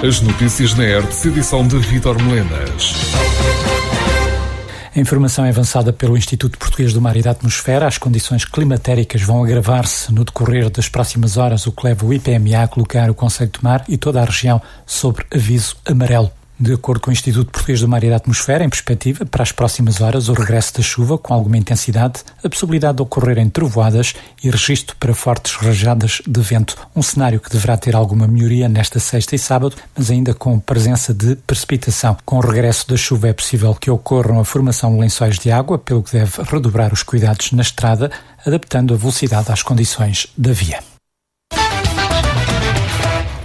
As notícias na Hertz, edição de Vítor Melenas. A informação é avançada pelo Instituto Português do Mar e da Atmosfera. As condições climatéricas vão agravar-se no decorrer das próximas horas, o que leva o IPMA a colocar o Concelho de Tomar e toda a região sobre aviso amarelo. De acordo com o Instituto Português do Mar e da Atmosfera, em perspectiva, para as próximas horas, o regresso da chuva com alguma intensidade, a possibilidade de ocorrerem trovoadas e registro para fortes rajadas de vento. Um cenário que deverá ter alguma melhoria nesta sexta e sábado, mas ainda com presença de precipitação. Com o regresso da chuva é possível que ocorram a formação de lençóis de água, pelo que deve redobrar os cuidados na estrada, adaptando a velocidade às condições da via.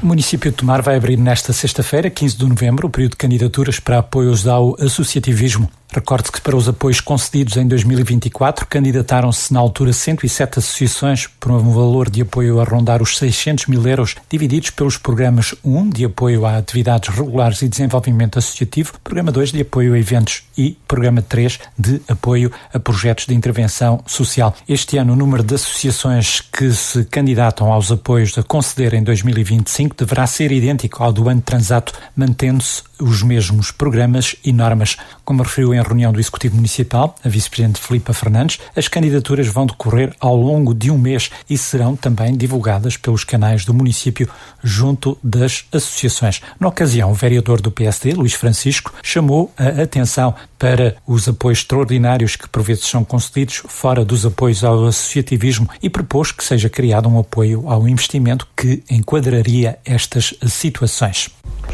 O município de Tomar vai abrir nesta sexta-feira, 15 de novembro, o período de candidaturas para apoios ao associativismo. Recorde que para os apoios concedidos em 2024, candidataram-se na altura 107 associações por um valor de apoio a rondar os 600 mil euros, divididos pelos programas 1, de apoio a atividades regulares e desenvolvimento associativo, programa 2, de apoio a eventos e programa 3, de apoio a projetos de intervenção social. Este ano, o número de associações que se candidatam aos apoios a conceder em 2025 deverá ser idêntico ao do ano transato, mantendo-se os mesmos programas e normas. Como referiu em reunião do Executivo Municipal, a Vice-Presidente Filipa Fernandes, as candidaturas vão decorrer ao longo de um mês e serão também divulgadas pelos canais do município junto das associações. Na ocasião, o vereador do PSD, Luís Francisco, chamou a atenção para os apoios extraordinários que por vezes são concedidos fora dos apoios ao associativismo e propôs que seja criado um apoio ao investimento que enquadraria estas situações.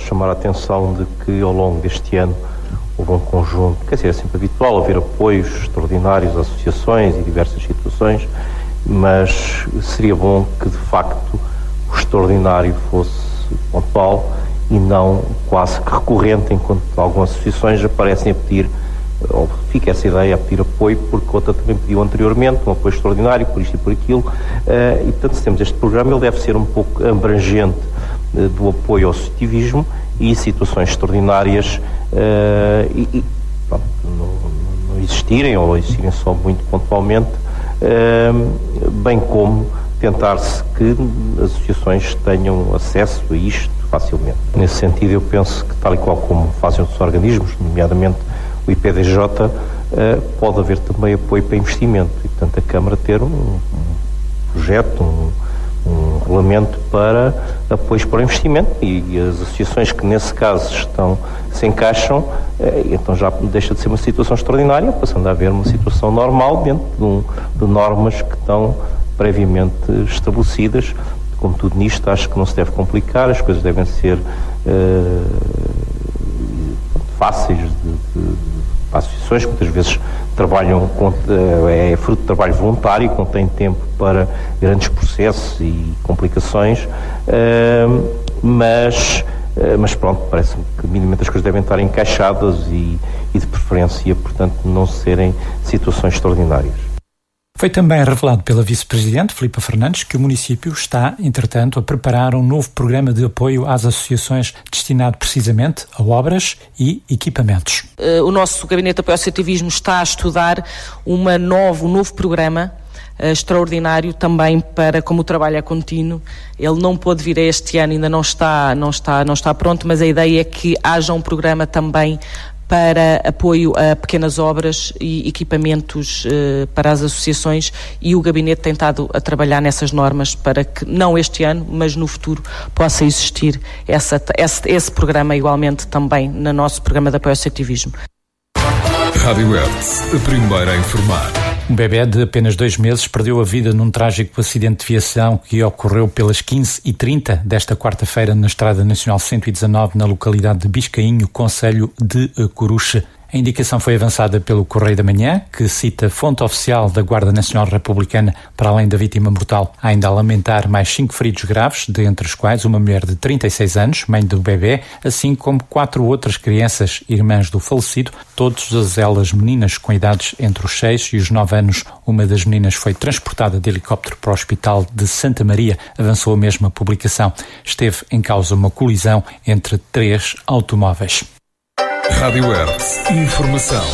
Chamar a atenção de que ao longo deste ano houve um conjunto, quer dizer, é sempre habitual haver apoios extraordinários a associações e diversas situações, mas seria bom que de facto o extraordinário fosse pontual e não quase que recorrente, enquanto algumas associações aparecem a pedir, ou fica essa ideia, a pedir apoio, porque outra também pediu anteriormente um apoio extraordinário, por isto e por aquilo, e portanto se temos este programa, ele deve ser um pouco abrangente do apoio ao associativismo e situações extraordinárias não existirem ou existirem só muito pontualmente, bem como tentar-se que as associações tenham acesso a isto facilmente. Nesse sentido, eu penso que, tal e qual como fazem outros organismos, nomeadamente o IPDJ, pode haver também apoio para investimento e, portanto, a Câmara ter um projeto, um regulamento para apoios para o investimento e as associações que nesse caso se encaixam, então já deixa de ser uma situação extraordinária, passando a haver uma situação normal dentro de normas que estão previamente estabelecidas. Como tudo nisto, acho que não se deve complicar, as coisas devem ser fáceis para associações que muitas vezes trabalham é fruto de trabalho voluntário, que não tem tempo para grandes processos e complicações, mas pronto, parece-me que minimamente as coisas devem estar encaixadas e de preferência, portanto, não serem situações extraordinárias. Foi também revelado pela Vice-Presidente Filipa Fernandes que o município está, entretanto, a preparar um novo programa de apoio às associações destinado precisamente a obras e equipamentos. O nosso Gabinete de Apoio ao Associativismo está a estudar um novo programa extraordinário também para, como o trabalho é contínuo, ele não pôde vir a este ano, ainda não está pronto, mas a ideia é que haja um programa também para apoio a pequenas obras e equipamentos para as associações, e o Gabinete tem estado a trabalhar nessas normas para que, não este ano, mas no futuro, possa existir esse programa igualmente também no nosso programa de apoio ao associativismo. Rádio Hertz, a primeira a informar. Um bebê de apenas 2 meses perdeu a vida num trágico acidente de viação que ocorreu pelas 15h30 desta quarta-feira na Estrada Nacional 119, na localidade de Biscainho, concelho de Coruche. A indicação foi avançada pelo Correio da Manhã, que cita fonte oficial da Guarda Nacional Republicana. Para além da vítima mortal, há ainda a lamentar mais 5 feridos graves, dentre os quais uma mulher de 36 anos, mãe do bebê, assim como 4 outras crianças, irmãs do falecido, todas elas meninas com idades entre os 6 e os 9 anos. Uma das meninas foi transportada de helicóptero para o Hospital de Santa Maria, avançou a mesma publicação. Esteve em causa uma colisão entre 3 automóveis. Rádio Hertz, informação.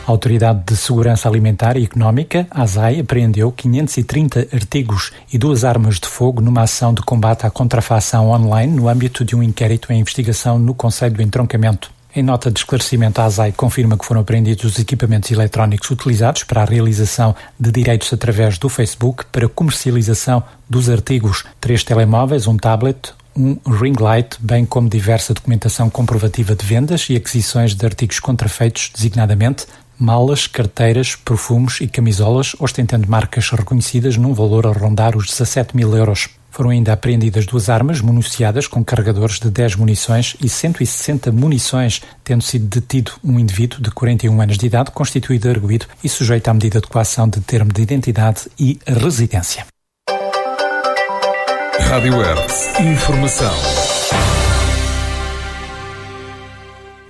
A Autoridade de Segurança Alimentar e Económica, a ASAI, apreendeu 530 artigos e 2 armas de fogo numa ação de combate à contrafação online no âmbito de um inquérito em investigação no Conselho do Entroncamento. Em nota de esclarecimento, a ASAI confirma que foram apreendidos os equipamentos eletrónicos utilizados para a realização de direitos através do Facebook para comercialização dos artigos: 3 telemóveis, um tablet, um ring light, bem como diversa documentação comprovativa de vendas e aquisições de artigos contrafeitos, designadamente malas, carteiras, perfumes e camisolas, ostentando marcas reconhecidas num valor a rondar os 17 mil euros. Foram ainda apreendidas 2 armas municiadas com carregadores de 10 munições e 160 munições, tendo sido detido um indivíduo de 41 anos de idade, constituído arguido e sujeito à medida de coação de termo de identidade e residência. Rádio Hertz. Informação.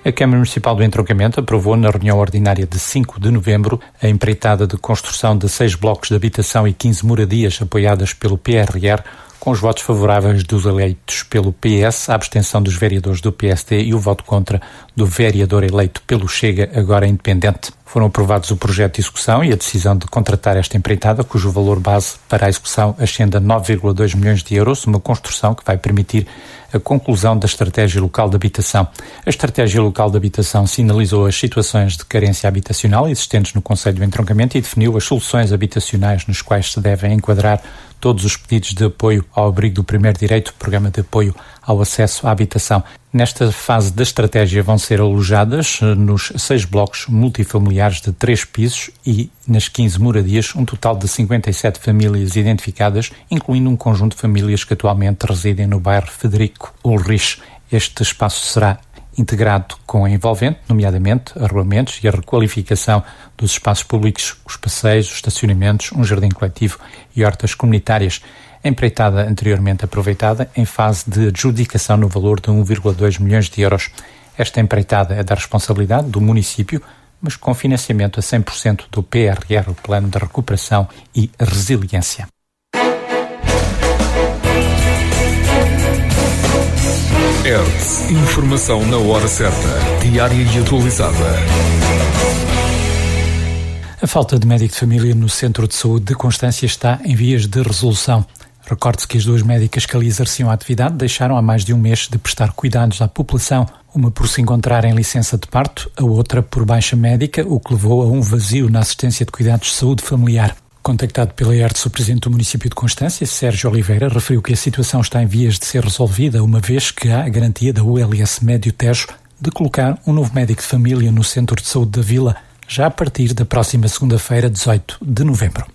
A Câmara Municipal do Entroncamento aprovou na reunião ordinária de 5 de novembro a empreitada de construção de 6 blocos de habitação e 15 moradias apoiadas pelo PRR, com os votos favoráveis dos eleitos pelo PS, a abstenção dos vereadores do PSD e o voto contra do vereador eleito pelo Chega, agora independente. Foram aprovados o projeto de execução e a decisão de contratar esta empreitada, cujo valor base para a execução ascende a 9,2 milhões de euros, uma construção que vai permitir a conclusão da Estratégia Local de Habitação. A Estratégia Local de Habitação sinalizou as situações de carência habitacional existentes no Conselho do Entroncamento e definiu as soluções habitacionais nos quais se devem enquadrar todos os pedidos de apoio ao abrigo do primeiro direito, Programa de Apoio ao Acesso à Habitação. Nesta fase da estratégia vão ser alojadas nos 6 blocos multifamiliares de 3 pisos e nas 15 moradias um total de 57 famílias identificadas, incluindo um conjunto de famílias que atualmente residem no bairro Frederico Ulrich. Este espaço será integrado com a envolvente, nomeadamente arruamentos e a requalificação dos espaços públicos, os passeios, os estacionamentos, um jardim coletivo e hortas comunitárias. Empreitada anteriormente aproveitada em fase de adjudicação no valor de 1,2 milhões de euros. Esta empreitada é da responsabilidade do município, mas com financiamento a 100% do PRR, o Plano de Recuperação e Resiliência. Hertz. Informação na hora certa, diária e atualizada. A falta de médico de família no Centro de Saúde de Constância está em vias de resolução. Recorde-se que as 2 médicas que ali exerciam a atividade deixaram há mais de um mês de prestar cuidados à população, uma por se encontrar em licença de parto, a outra por baixa médica, o que levou a um vazio na assistência de cuidados de saúde familiar. Contactado pela Hertz, o presidente do município de Constância, Sérgio Oliveira, referiu que a situação está em vias de ser resolvida, uma vez que há a garantia da ULS Médio Tejo de colocar um novo médico de família no Centro de Saúde da Vila, já a partir da próxima segunda-feira, 18 de novembro.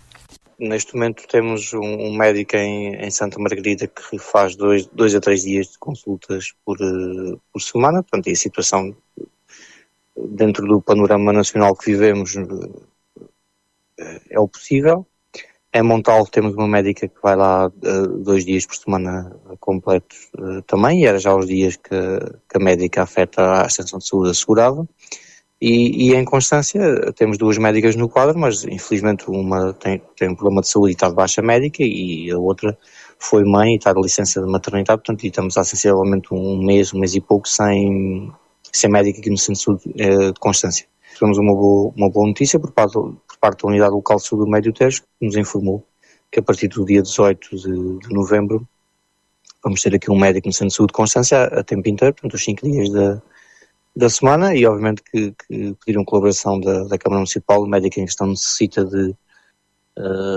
Neste momento temos um médico em Santa Margarida que faz 2 a 3 dias de consultas por semana, portanto, e a situação dentro do panorama nacional que vivemos é o possível. Em Montal temos uma médica que vai lá 2 dias por semana completos também, e era já os dias que a médica afeta a extensão de saúde assegurada. E em Constância temos 2 médicas no quadro, mas infelizmente uma tem um problema de saúde e está de baixa médica, e a outra foi mãe e está de licença de maternidade, portanto, e estamos há sensivelmente um mês e pouco sem médica aqui no Centro de Saúde de Constância. Tivemos uma boa notícia por parte da Unidade Local de Saúde do Médio Tejo, que nos informou que a partir do dia 18 de novembro vamos ter aqui um médico no Centro de Saúde de Constância a tempo inteiro, portanto, os 5 dias da semana, e obviamente que pediram colaboração da Câmara Municipal. O médico em questão necessita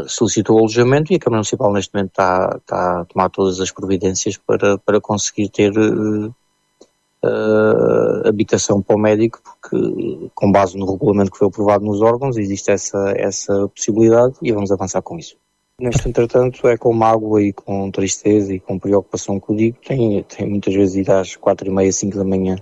solicitou o alojamento, e a Câmara Municipal neste momento está a tomar todas as providências para conseguir ter habitação para o médico, porque com base no regulamento que foi aprovado nos órgãos existe essa possibilidade, e vamos avançar com isso. Neste entretanto é com mágoa e com tristeza e com preocupação que o digo, tem muitas vezes ido às 4h30, 5 da manhã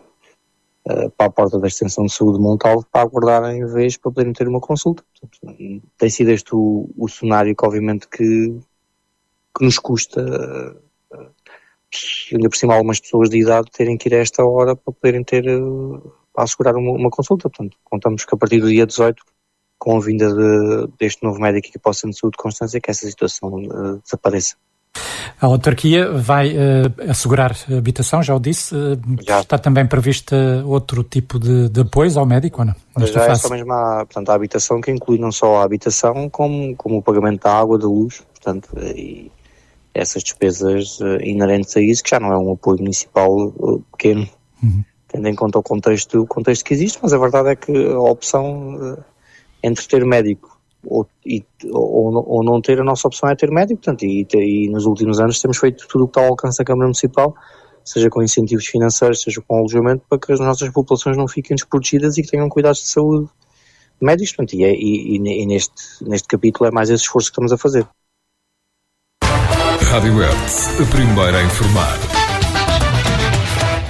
para a porta da extensão de saúde de Montalvo para aguardarem vez para poderem ter uma consulta. Portanto, tem sido este o cenário que obviamente que nos custa, ainda por cima algumas pessoas de idade terem que ir a esta hora para poderem para assegurar uma consulta. Portanto, contamos que a partir do dia 18, com a vinda deste novo médico aqui para o Centro de Saúde de Constância, que essa situação desapareça. A autarquia vai assegurar habitação, já o disse. Já. Está também previsto outro tipo de apoios ao médico, ou não? Já é só mesmo a habitação, que inclui não só a habitação, como o pagamento da água, da luz, portanto, e essas despesas inerentes a isso, que já não é um apoio municipal pequeno, tendo em conta o contexto que existe, mas a verdade é que a opção entre ter médico ou não ter, a nossa opção é ter médico, portanto, e nos últimos anos temos feito tudo o que está ao alcance da Câmara Municipal, seja com incentivos financeiros, seja com alojamento, para que as nossas populações não fiquem desprotegidas e que tenham cuidados de saúde médicos, portanto, e neste capítulo é mais esse esforço que estamos a fazer. Rádio Hertz, a primeira a informar.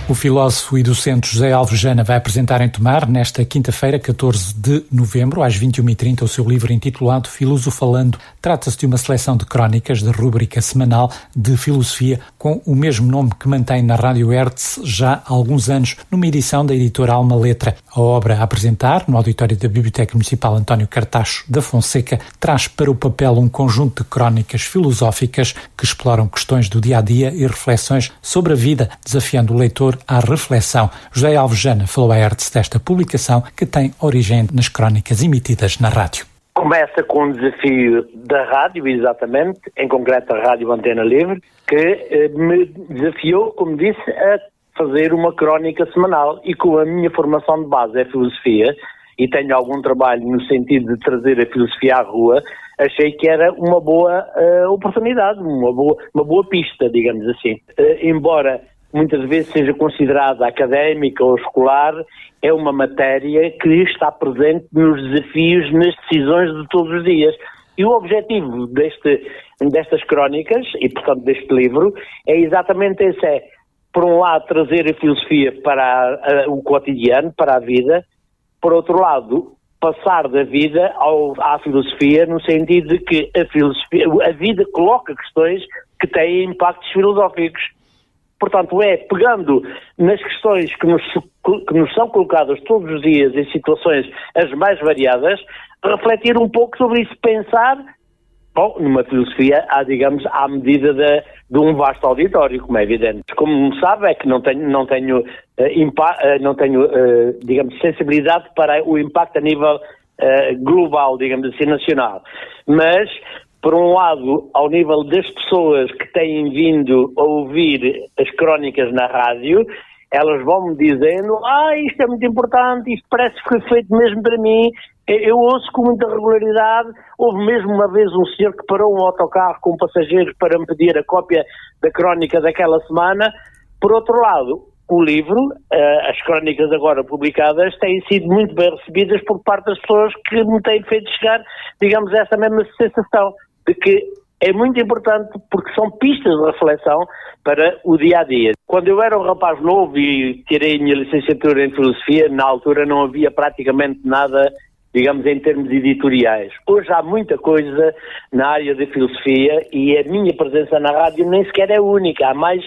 O filósofo e docente José Alves Jana vai apresentar em Tomar, nesta quinta-feira, 14 de novembro, às 21h30, o seu livro intitulado Filosofalando. Trata-se de uma seleção de crónicas da rúbrica semanal de filosofia com o mesmo nome que mantém na Rádio Hertz já há alguns anos, numa edição da editora Alma Letra. A obra a apresentar, no auditório da Biblioteca Municipal António Cartacho da Fonseca, traz para o papel um conjunto de crónicas filosóficas que exploram questões do dia-a-dia e reflexões sobre a vida, desafiando o leitor à reflexão. José Alves Jana falou à Hertz desta publicação, que tem origem nas crónicas emitidas na rádio. Começa com um desafio da rádio, exatamente, em concreto a Rádio Antena Livre, que me desafiou, como disse, a fazer uma crónica semanal, e com a minha formação de base é filosofia, e tenho algum trabalho no sentido de trazer a filosofia à rua, achei que era uma boa oportunidade, uma boa pista, digamos assim. Embora muitas vezes seja considerada académica ou escolar, é uma matéria que está presente nos desafios, nas decisões de todos os dias. E o objetivo destas crónicas, e portanto deste livro, é exatamente esse, por um lado, trazer a filosofia para o cotidiano, para a vida, por outro lado, passar da vida à filosofia, no sentido de que a vida coloca questões que têm impactos filosóficos. Portanto, pegando nas questões que nos são colocadas todos os dias em situações as mais variadas, refletir um pouco sobre isso, pensar, numa filosofia, à medida de um vasto auditório, como é evidente. Como sabe, é que não tenho sensibilidade para o impacto a nível global, digamos assim, nacional. Mas, por um lado, ao nível das pessoas que têm vindo a ouvir as crónicas na rádio, elas vão-me dizendo, isto é muito importante, isto parece que foi feito mesmo para mim, eu ouço com muita regularidade. Houve mesmo uma vez um senhor que parou um autocarro com passageiros para me pedir a cópia da crónica daquela semana. Por outro lado, o livro, as crónicas agora publicadas, têm sido muito bem recebidas por parte das pessoas que me têm feito chegar, digamos, essa mesma sensação de que é muito importante, porque são pistas de reflexão para o dia-a-dia. Quando eu era um rapaz novo e tirei a minha licenciatura em filosofia, na altura não havia praticamente nada, digamos, em termos editoriais. Hoje há muita coisa na área da filosofia e a minha presença na rádio nem sequer é única. Há mais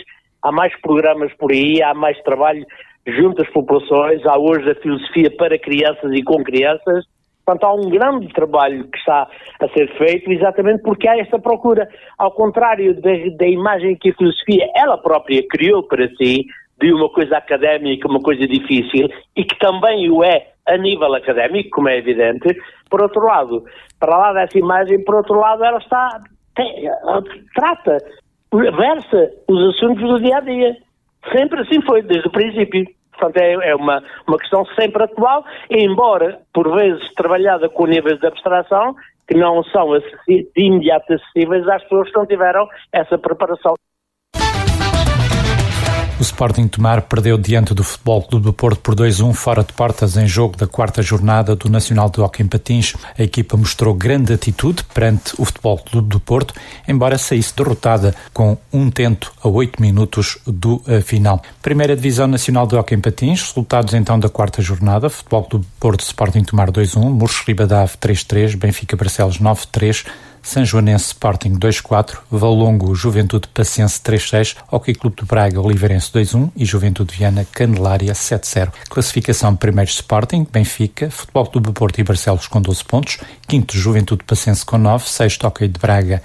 programas por aí, há mais trabalho junto às populações, há hoje a filosofia para crianças e com crianças. Portanto, há um grande trabalho que está a ser feito exatamente porque há esta procura. Ao contrário da imagem que a filosofia ela própria criou para si, de uma coisa académica, uma coisa difícil, e que também o é a nível académico, como é evidente. Por outro lado, para lá dessa imagem, por outro lado, ela versa os assuntos do dia-a-dia. Sempre assim foi, desde o princípio. Portanto, é uma questão sempre atual, embora, por vezes, trabalhada com níveis de abstração que não são de imediato acessíveis às pessoas que não tiveram essa preparação. O Sporting Tomar perdeu diante do Futebol Clube do Porto por 2-1 fora de portas em jogo da quarta jornada do Nacional de Hóquei em Patins. A equipa mostrou grande atitude perante o Futebol Clube do Porto, embora saísse derrotada com um tento a 8 minutos do final. Primeira Divisão Nacional de Hóquei em Patins, resultados então da quarta jornada: Futebol Clube do Porto, Sporting Tomar 2-1, Murros Ribadave 3-3, Benfica Barcelos 9-3, Sanjoanense Sporting 2-4, Valongo Juventude Passense 3-6, Hockey Clube de Braga Oliveirense 2-1 e Juventude Viana Candelária 7-0. Classificação: primeiros Sporting, Benfica, Futebol Clube do Porto e Barcelos com 12 pontos, quinto Juventude Passense com 9, sexto Hockey de Braga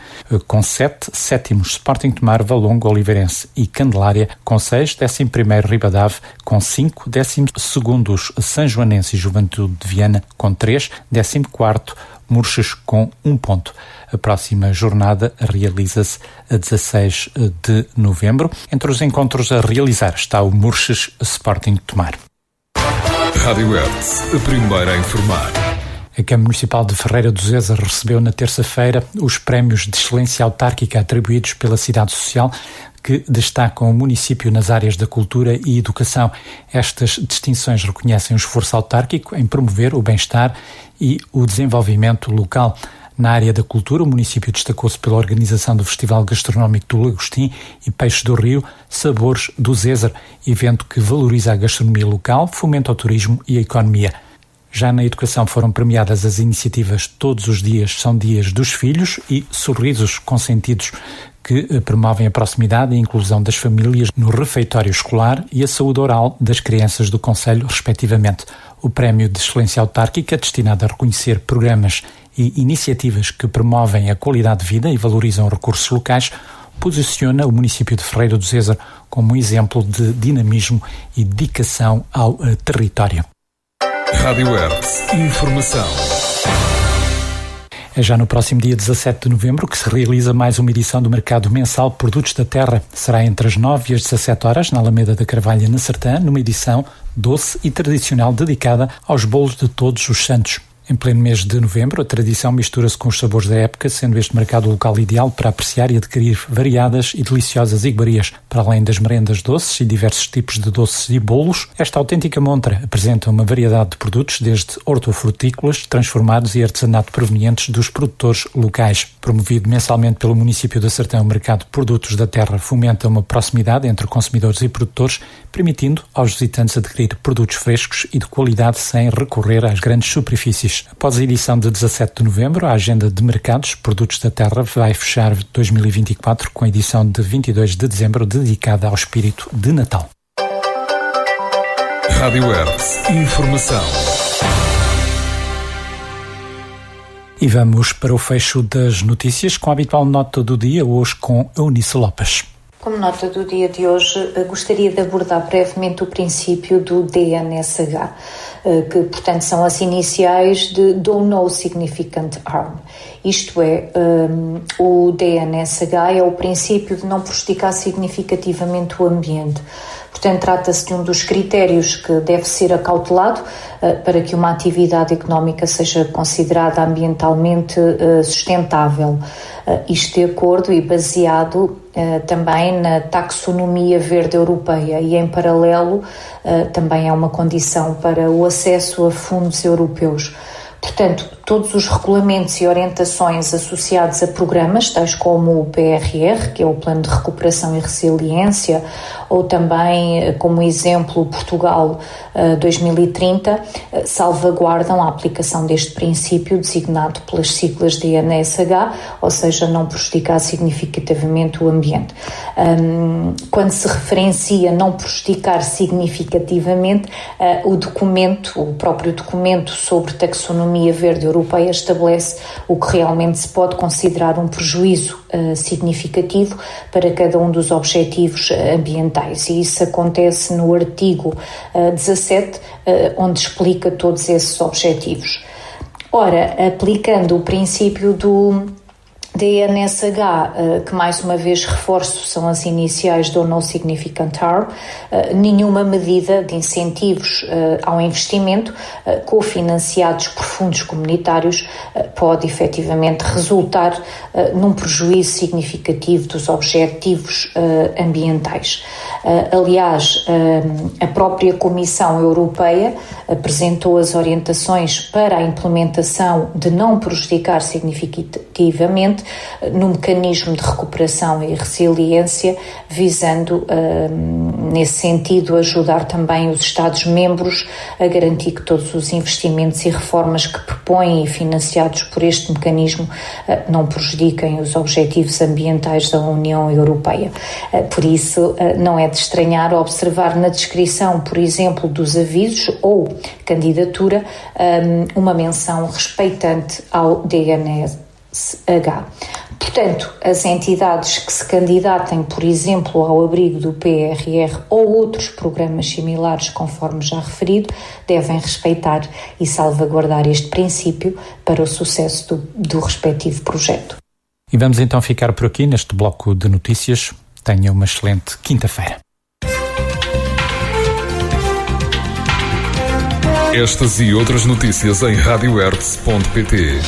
com 7, sétimos Sporting Tomar, Valongo, Oliveirense e Candelária com 6, 11º Ribadave com 5, 12º Sanjoanense e Juventude de Viana com 3, 14º Murches com 1 ponto. A próxima jornada realiza-se a 16 de novembro. Entre os encontros a realizar está o Murches Sporting Tomar. Rádio Hertz, a primeira a informar. A Câmara Municipal de Ferreira do Zezer recebeu na terça-feira os prémios de excelência autárquica atribuídos pela Cidade Social, que destacam o município nas áreas da cultura e educação. Estas distinções reconhecem o esforço autárquico em promover o bem-estar e o desenvolvimento local. Na área da cultura, o município destacou-se pela organização do Festival Gastronómico do Lagostim e Peixes do Rio, Sabores do Zezer, evento que valoriza a gastronomia local, fomenta o turismo e a economia. Já na educação foram premiadas as iniciativas Todos os Dias são Dias dos Filhos e Sorrisos Consentidos, que promovem a proximidade e a inclusão das famílias no refeitório escolar e a saúde oral das crianças do concelho, respectivamente. O Prémio de Excelência Autárquica, destinado a reconhecer programas e iniciativas que promovem a qualidade de vida e valorizam recursos locais, posiciona o município de Ferreira do Zezer como um exemplo de dinamismo e dedicação ao território. Rádio Hertz, informação. É já no próximo dia 17 de novembro que se realiza mais uma edição do Mercado Mensal Produtos da Terra. Será entre as 9 e as 17 horas, na Alameda da Carvalha, na Sertã, numa edição doce e tradicional dedicada aos bolos de todos os santos. Em pleno mês de novembro, a tradição mistura-se com os sabores da época, sendo este mercado o local ideal para apreciar e adquirir variadas e deliciosas iguarias. Para além das merendas doces e diversos tipos de doces e bolos, esta autêntica montra apresenta uma variedade de produtos, desde hortofrutícolas, transformados e artesanato provenientes dos produtores locais. Promovido mensalmente pelo município da Sertã, o mercado Produtos da Terra fomenta uma proximidade entre consumidores e produtores, permitindo aos visitantes adquirir produtos frescos e de qualidade sem recorrer às grandes superfícies. Após a edição de 17 de novembro, a agenda de mercados Produtos da Terra vai fechar 2024 com a edição de 22 de dezembro dedicada ao espírito de Natal. Rádio Hertz, informação. E vamos para o fecho das notícias com a habitual nota do dia, hoje com Eunice Lopes. Como nota do dia de hoje, gostaria de abordar brevemente o princípio do DNSH, que, portanto, são as iniciais de Do No Significant Harm. Isto é, o DNSH é o princípio de não prejudicar significativamente o ambiente. Portanto, trata-se de um dos critérios que deve ser acautelado para que uma atividade económica seja considerada ambientalmente sustentável. Isto de acordo e baseado também na taxonomia verde europeia e, em paralelo, também é uma condição para o acesso a fundos europeus. Portanto, todos os regulamentos e orientações associados a programas, tais como o PRR, que é o Plano de Recuperação e Resiliência, ou também, como exemplo, Portugal 2030, salvaguardam a aplicação deste princípio designado pelas siglas de DNSH, ou seja, não prejudicar significativamente o ambiente. Quando se referencia não prejudicar significativamente, o próprio documento sobre taxonomia verde europeia estabelece o que realmente se pode considerar um prejuízo significativo para cada um dos objetivos ambientais, e isso acontece no artigo 17, onde explica todos esses objetivos. Ora, aplicando o princípio do DNSH, que mais uma vez reforço são as iniciais do No Significant Harm, nenhuma medida de incentivos ao investimento cofinanciados por fundos comunitários pode efetivamente resultar num prejuízo significativo dos objetivos ambientais. Aliás, a própria Comissão Europeia apresentou as orientações para a implementação de não prejudicar significativamente no mecanismo de recuperação e resiliência, visando, nesse sentido, ajudar também os Estados-membros a garantir que todos os investimentos e reformas que propõem e financiados por este mecanismo não prejudiquem os objetivos ambientais da União Europeia. Por isso, não é de estranhar observar na descrição, por exemplo, dos avisos ou candidatura, uma menção respeitante ao DNSH. Portanto, as entidades que se candidatem, por exemplo, ao abrigo do PRR ou outros programas similares, conforme já referido, devem respeitar e salvaguardar este princípio para o sucesso do respectivo projeto. E vamos então ficar por aqui neste bloco de notícias. Tenha uma excelente quinta-feira. Estas e outras notícias em radiohertz.pt.